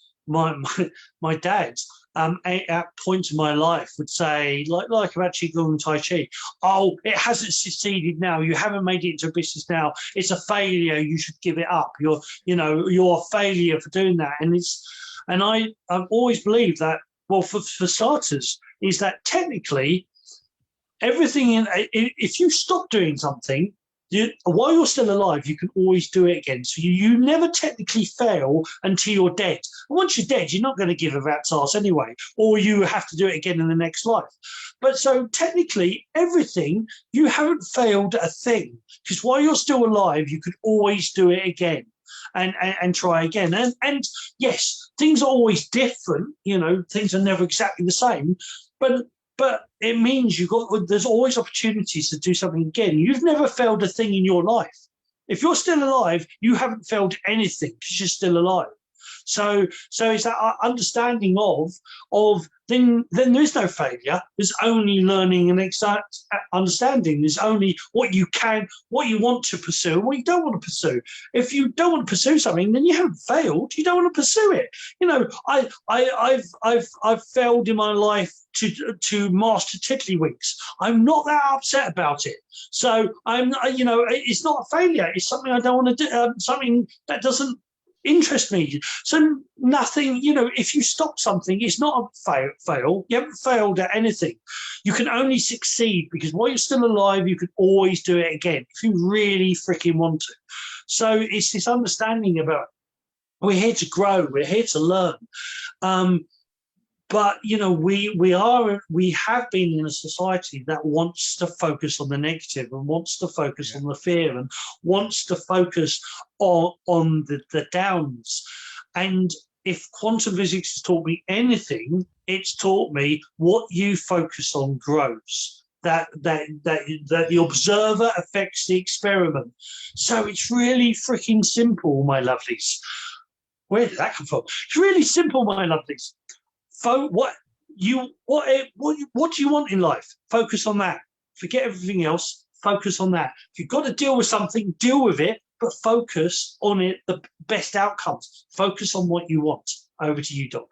[SPEAKER 2] dad at points in my life would say, like about Qigong and Tai Chi, oh, it hasn't succeeded now. You haven't made it into a business now. It's a failure. You should give it up. You're a failure for doing that. And I've always believed that. Well, for starters, is that technically everything if you stop doing something, while you're still alive, you can always do it again. So you never technically fail until you're dead. And once you're dead, you're not going to give a rat's ass anyway, or you have to do it again in the next life. But so technically, everything, you haven't failed a thing, because while you're still alive, you could always do it again. And try again. And yes, things are always different. Things are never exactly the same. But it means there's always opportunities to do something again. You've never failed a thing in your life. If you're still alive, you haven't failed anything because you're still alive. So it's that understanding of then there is no failure. There's only learning and exact understanding. There's only what you want to pursue, and what you don't want to pursue. If you don't want to pursue something, then you haven't failed. You don't want to pursue it. I've failed in my life to master tiddlywinks. I'm not that upset about it. So it's not a failure. It's something I don't want to do. Something that doesn't interest me. So nothing, if you stop something, it's not a fail. You haven't failed at anything. You can only succeed because while you're still alive, you can always do it again if you really freaking want to. So it's this understanding about we're here to grow, we're here to learn. But we have been in a society that wants to focus on the negative and wants to focus on the fear and wants to focus on the downs. And if quantum physics has taught me anything, it's taught me what you focus on grows. That the observer affects the experiment. So it's really freaking simple, my lovelies. Where did that come from? It's really simple, my lovelies. What do you want in life? Focus on that. Forget everything else. Focus on that. If you've got to deal with something, deal with it, but focus on it, the best outcomes. Focus on what you want. Over to you, Doc.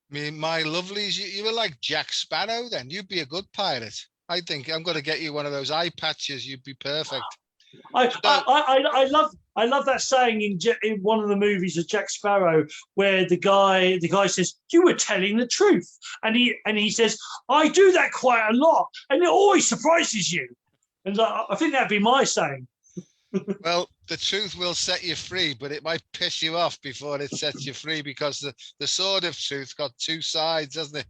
[SPEAKER 1] My lovelies, you were like Jack Sparrow then. You'd be a good pirate. I think I'm going to get you one of those eye patches. You'd be perfect.
[SPEAKER 2] I love that saying in one of the movies of Jack Sparrow where the guy says, "You were telling the truth," and he says, "I do that quite a lot, and it always surprises you." And I think that'd be my saying.
[SPEAKER 1] Well, the truth will set you free, but it might piss you off before it sets you free, because the sword of truth got two sides, hasn't it?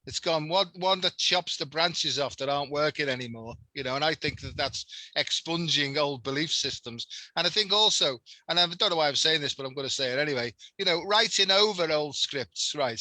[SPEAKER 1] It's gone one that chops the branches off that aren't working anymore, and I think that's expunging old belief systems. And I think also, and I don't know why I'm saying this, but I'm going to say it anyway, writing over old scripts, right?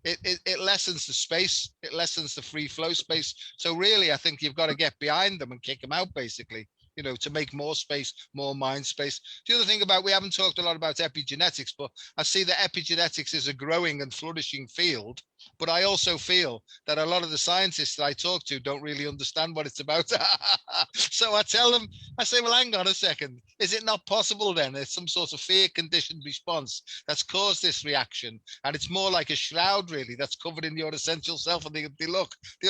[SPEAKER 1] It lessens the space, it lessens the free flow space. So really, I think you've got to get behind them and kick them out, basically, to make more space, more mind space. The other thing we haven't talked a lot about epigenetics, but I see that epigenetics is a growing and flourishing field. But I also feel that a lot of the scientists that I talk to don't really understand what it's about. So I tell them, I say, well, hang on a second. Is it not possible then there's some sort of fear conditioned response that's caused this reaction? And it's more like a shroud, really, that's covered in your essential self. And they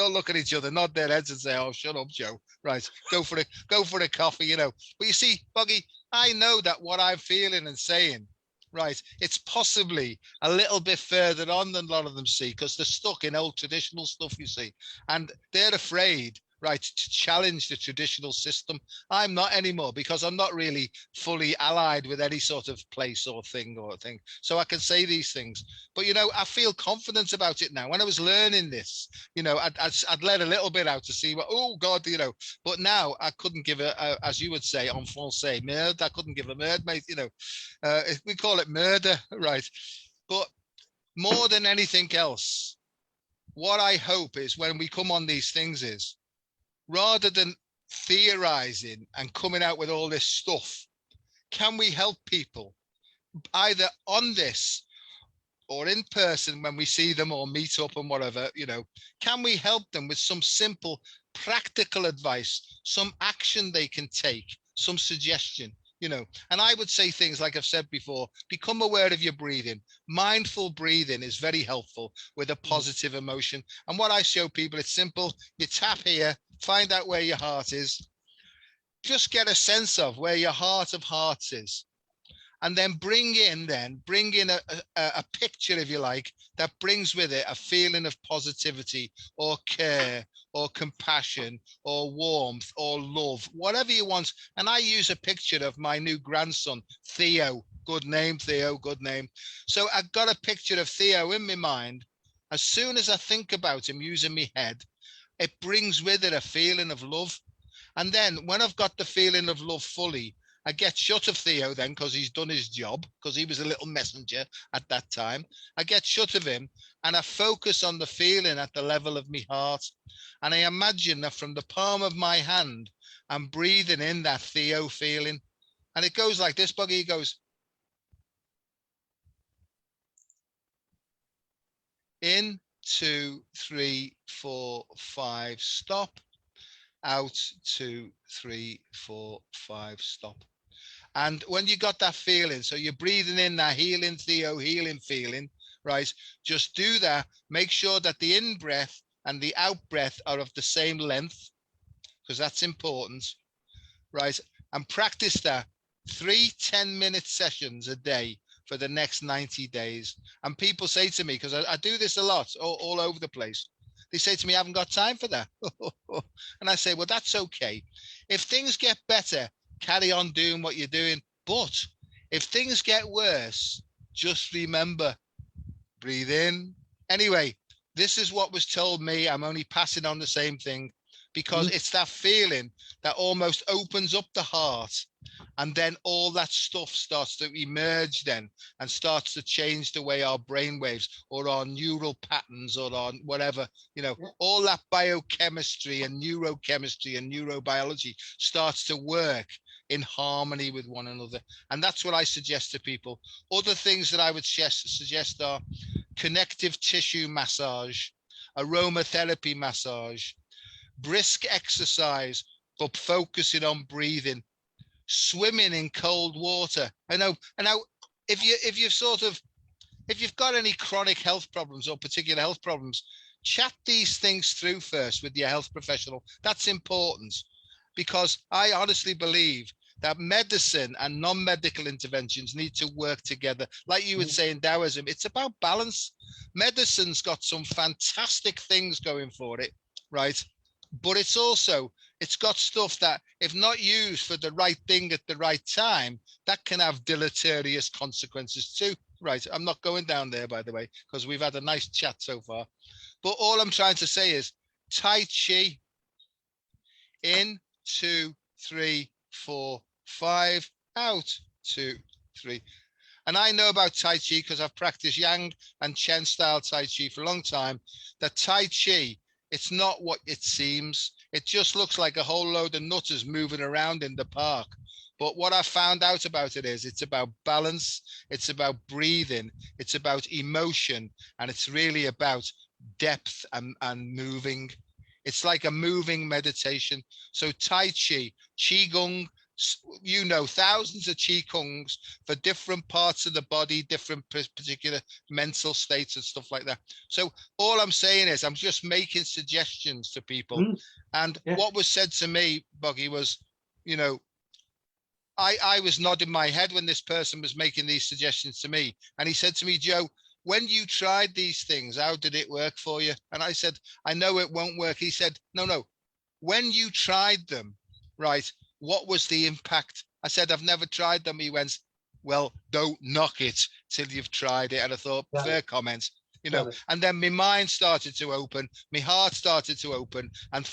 [SPEAKER 1] all look at each other, nod their heads and say, oh, shut up, Joe. Right. Go for a coffee, But you see, Buggy, I know that what I'm feeling and saying, right, it's possibly a little bit further on than a lot of them see, because they're stuck in old traditional stuff, you see, and they're afraid, right, to challenge the traditional system. I'm not anymore, because I'm not really fully allied with any sort of place or thing. So I can say these things, but I feel confident about it now. When I was learning this, I'd let a little bit out to see what, oh God, but now I couldn't give as you would say en français, merde. I couldn't give a merde, mate. We call it murder, right? But more than anything else, what I hope is when we come on these things is, rather than theorizing and coming out with all this stuff, can we help people either on this or in person when we see them or meet up and whatever, can we help them with some simple practical advice, some action they can take, some suggestion? And I would say things like I've said before: become aware of your breathing. Mindful breathing is very helpful with a positive emotion. And what I show people, it's simple. You tap here, find out where your heart is. Just get a sense of where your heart of hearts is. And then bring in a picture, if you like, that brings with it a feeling of positivity or care or compassion or warmth or love, whatever you want. And I use a picture of my new grandson, Theo. Good name, Theo, good name. So I've got a picture of Theo in my mind. As soon as I think about him using my head, it brings with it a feeling of love. And then when I've got the feeling of love fully, I get shut of Theo then, because he's done his job, because he was a little messenger at that time. I get shut of him and I focus on the feeling at the level of my heart. And I imagine that from the palm of my hand, I'm breathing in that Theo feeling. And it goes like this, Buggy. It goes in, 2, 3, 4, 5, stop. Out, 2, 3, 4, 5, stop. And when you got that feeling, so you're breathing in that healing Theo, healing feeling, right? Just do that. Make sure that the in breath and the out breath are of the same length, because that's important, right? And practice that 3 10-minute sessions a day for the next 90 days. And people say to me, because I do this a lot all over the place, they say to me, I haven't got time for that. And I say, well, that's okay. If things get better, carry on doing what you're doing. But if things get worse, just remember, breathe in. Anyway, this is what was told me. I'm only passing on the same thing, because it's that feeling that almost opens up the heart. And then all that stuff starts to emerge then and starts to change the way our brain waves or our neural patterns or on whatever, all that biochemistry and neurochemistry and neurobiology starts to work in harmony with one another. And that's what I suggest to people. Other things that I would suggest are connective tissue massage, aromatherapy massage, brisk exercise, but focusing on breathing, swimming in cold water. I know if you've got any chronic health problems or particular health problems, chat these things through first with your health professional. That's important, because I honestly believe that medicine and non-medical interventions need to work together. Like you would say in Taoism, it's about balance. Medicine's got some fantastic things going for it, right? But it's got stuff that, if not used for the right thing at the right time, that can have deleterious consequences too. Right, I'm not going down there, by the way, because we've had a nice chat so far. But all I'm trying to say is Tai Chi, in, 2, 3, 4, 5, out, 2, 3. And I know about Tai Chi because I've practiced Yang and Chen style Tai Chi for a long time. That Tai Chi, it's not what it seems. It just looks like a whole load of nutters moving around in the park. But what I found out about it is it's about balance, it's about breathing, it's about emotion, and it's really about depth and moving. It's like a moving meditation. So Tai Chi, Qigong, thousands of Qigongs for different parts of the body, different particular mental states and stuff like that. So all I'm saying is I'm just making suggestions to people. And what was said to me, Buggy, was, I was nodding my head when this person was making these suggestions to me. And he said to me, Joe, when you tried these things, how did it work for you? And I said, I know it won't work. He said, no. When you tried them, right, what was the impact? I said, I've never tried them. He went, well, don't knock it till you've tried it. And I thought, fair comment, and then my mind started to open, my heart started to open, and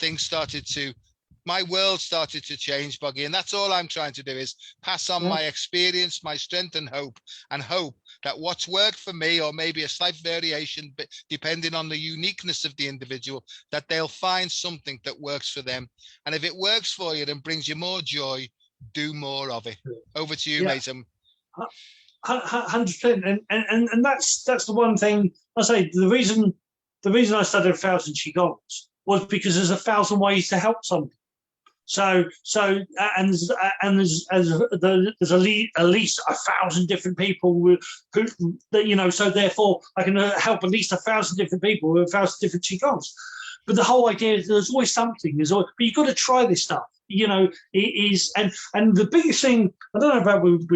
[SPEAKER 1] my world started to change, Buggy. And that's all I'm trying to do, is pass on my experience, my strength and hope that what's worked for me, or maybe a slight variation, but depending on the uniqueness of the individual, that they'll find something that works for them. And if it works for you and brings you more joy, do more of it. Over to you, mate.
[SPEAKER 2] 100%. And that's the one thing I say. The reason I studied 1,000 Qigongs was because there's 1,000 ways to help someone. So there's at least 1,000 different people who so therefore I can help at least 1,000 different people with 1,000 different Qigongs. But the whole idea is there's always something. But you've got to try this stuff. It is, and the biggest thing, I don't know about with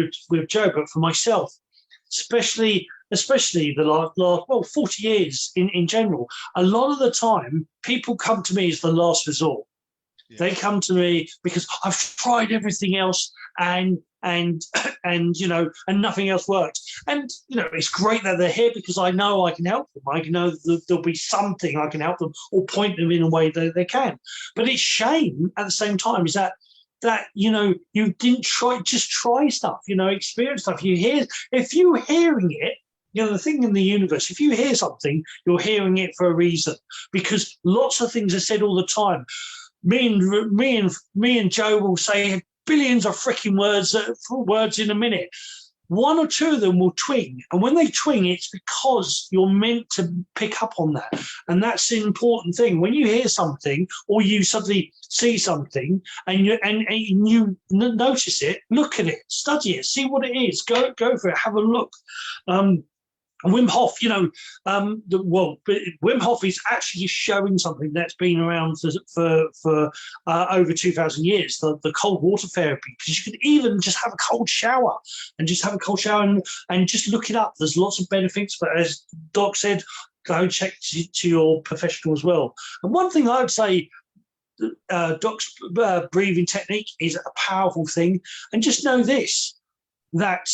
[SPEAKER 2] Joe, but for myself, especially the last 40 years in general, a lot of the time people come to me as the last resort. Yeah. They come to me because I've tried everything else and nothing else worked. And it's great that they're here because I know I can help them. I know that there'll be something I can help them or point them in a way that they can. But it's shame at the same time is that you didn't try stuff, experience stuff. If you're hearing it. The thing in the universe, if you hear something, you're hearing it for a reason, because lots of things are said all the time. Me and Joe will say billions of freaking words in a minute. One or two of them will twing, and when they twing, it's because you're meant to pick up on that, and that's the important thing. When you hear something or you suddenly see something and you notice it, look at it, study it, see what it is, go for it, have a look. Wim Hof, Wim Hof is actually showing something that's been around for over 2,000 years, the cold water therapy, because you can even just have a cold shower and just look it up. There's lots of benefits, but as Doc said, go check to your professional as well. And one thing I would say, Doc's breathing technique is a powerful thing, and just know this, that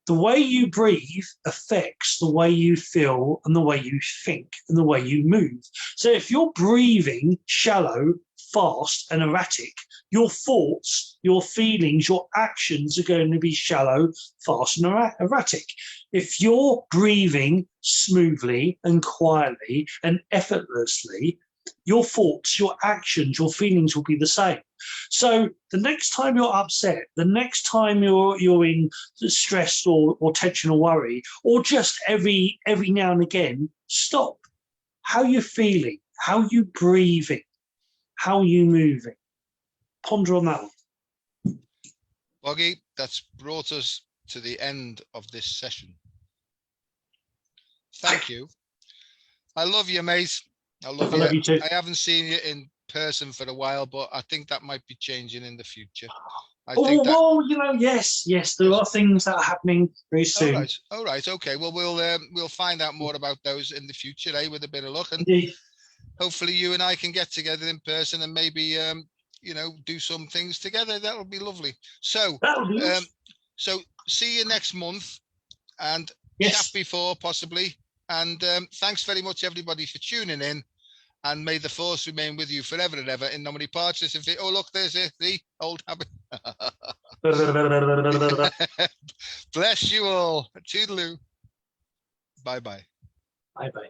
[SPEAKER 2] the way you breathe affects the way you feel and the way you think and the way you move. So if you're breathing shallow, fast and erratic, your thoughts, your feelings, your actions are going to be shallow, fast and erratic. If you're breathing smoothly and quietly and effortlessly, your thoughts, your actions, your feelings will be the same. So the next time you're upset, the next time you're in stress or tension or worry, or just every now and again, stop. How you feeling? How you breathing? How you moving? Ponder on that one.
[SPEAKER 1] Boggy, that's brought us to the end of this session. Thank you. I love you, mate. I love
[SPEAKER 2] you too.
[SPEAKER 1] I haven't seen you in person for a while, but I think that might be changing in the future.
[SPEAKER 2] Well, yes, there are things that are happening very soon.
[SPEAKER 1] All right, okay. Well, we'll find out more about those in the future, with a bit of luck, and hopefully you and I can get together in person and maybe do some things together. That would be lovely. So, so see you next month, and chat before possibly. And thanks very much, everybody, for tuning in. And may the force remain with you forever and ever. In nomine Patris. Oh, look, there's it, the old habit. Bless you all. Toodaloo. Bye-bye.
[SPEAKER 2] Bye-bye.